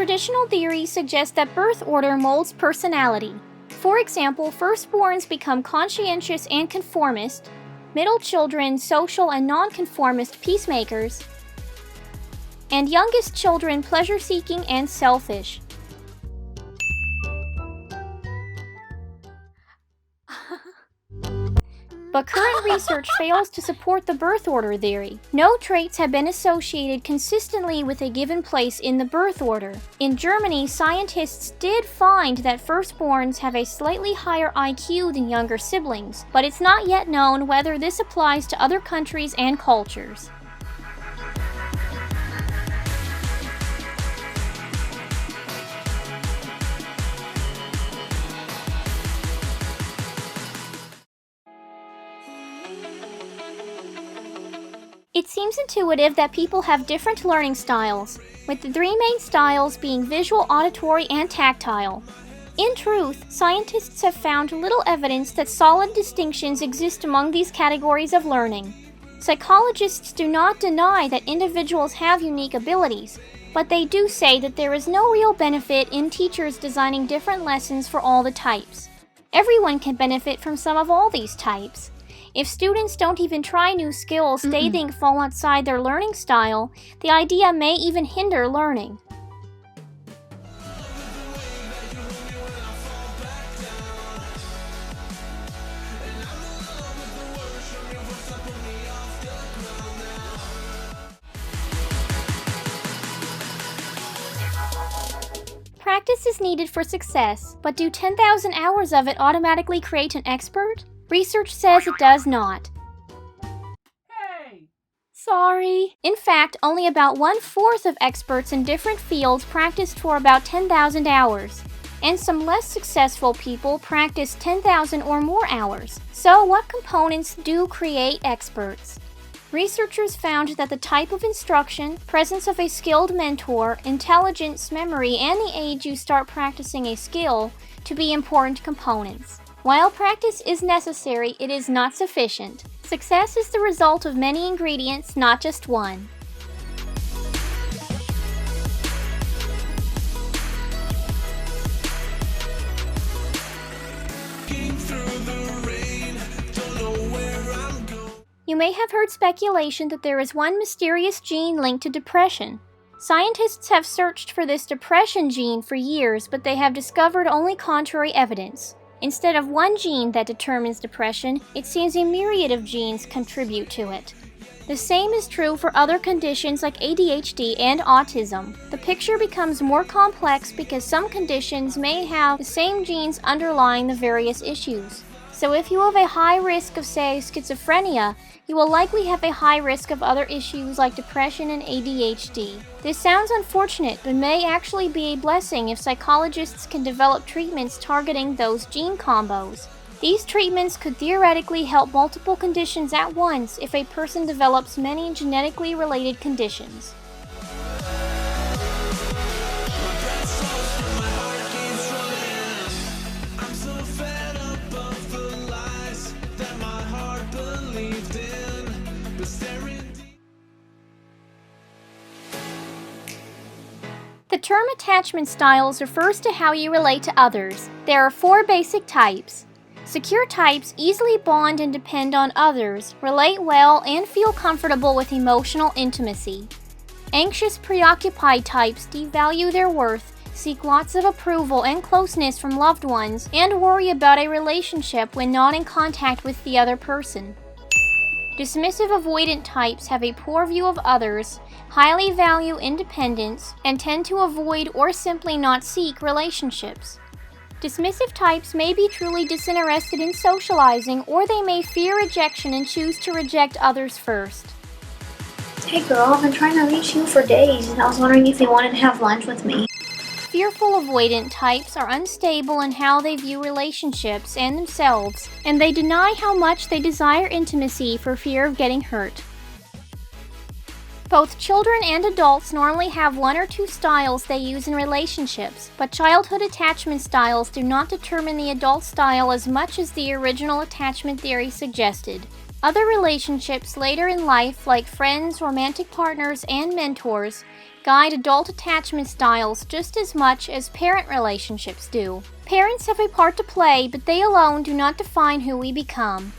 Traditional theories suggest that birth order molds personality. For example, firstborns become conscientious and conformist, middle children social and nonconformist peacemakers, and youngest children pleasure-seeking and selfish. But current research fails to support the birth order theory. No traits have been associated consistently with a given place in the birth order. In Germany, scientists did find that firstborns have a slightly higher IQ than younger siblings, but it's not yet known whether this applies to other countries and cultures. It seems intuitive that people have different learning styles, with the three main styles being visual, auditory, and tactile. In truth, scientists have found little evidence that solid distinctions exist among these categories of learning. Psychologists do not deny that individuals have unique abilities, but they do say that there is no real benefit in teachers designing different lessons for all the types. Everyone can benefit from some of all these types. If students don't even try new skills they think fall outside their learning style, the idea may even hinder learning. Practice is needed for success, but do 10,000 hours of it automatically create an expert? Research says it does not. Hey! Sorry. In fact, only about 1/4 of experts in different fields practiced for about 10,000 hours, and some less successful people practice 10,000 or more hours. So what components do create experts? Researchers found that the type of instruction, presence of a skilled mentor, intelligence, memory, and the age you start practicing a skill to be important components. While practice is necessary, it is not sufficient. Success is the result of many ingredients, not just one. You may have heard speculation that there is one mysterious gene linked to depression. Scientists have searched for this depression gene for years, but they have discovered only contrary evidence. Instead of one gene that determines depression, it seems a myriad of genes contribute to it. The same is true for other conditions like ADHD and autism. The picture becomes more complex because some conditions may have the same genes underlying the various issues. So if you have a high risk of, say, schizophrenia, you will likely have a high risk of other issues like depression and ADHD. This sounds unfortunate, but may actually be a blessing if psychologists can develop treatments targeting those gene combos. These treatments could theoretically help multiple conditions at once if a person develops many genetically related conditions. The term attachment styles refers to how you relate to others. There are 4 basic types. Secure types easily bond and depend on others, relate well, and feel comfortable with emotional intimacy. Anxious, preoccupied types devalue their worth, seek lots of approval and closeness from loved ones, and worry about a relationship when not in contact with the other person. Dismissive avoidant types have a poor view of others, highly value independence, and tend to avoid or simply not seek relationships. Dismissive types may be truly disinterested in socializing, or they may fear rejection and choose to reject others first. Hey girl, I've been trying to reach you for days, and I was wondering if you wanted to have lunch with me. Fearful avoidant types are unstable in how they view relationships and themselves, and they deny how much they desire intimacy for fear of getting hurt. Both children and adults normally have 1 or 2 styles they use in relationships, but childhood attachment styles do not determine the adult style as much as the original attachment theory suggested. Other relationships later in life, like friends, romantic partners, and mentors, guide adult attachment styles just as much as parent relationships do. Parents have a part to play, but they alone do not define who we become.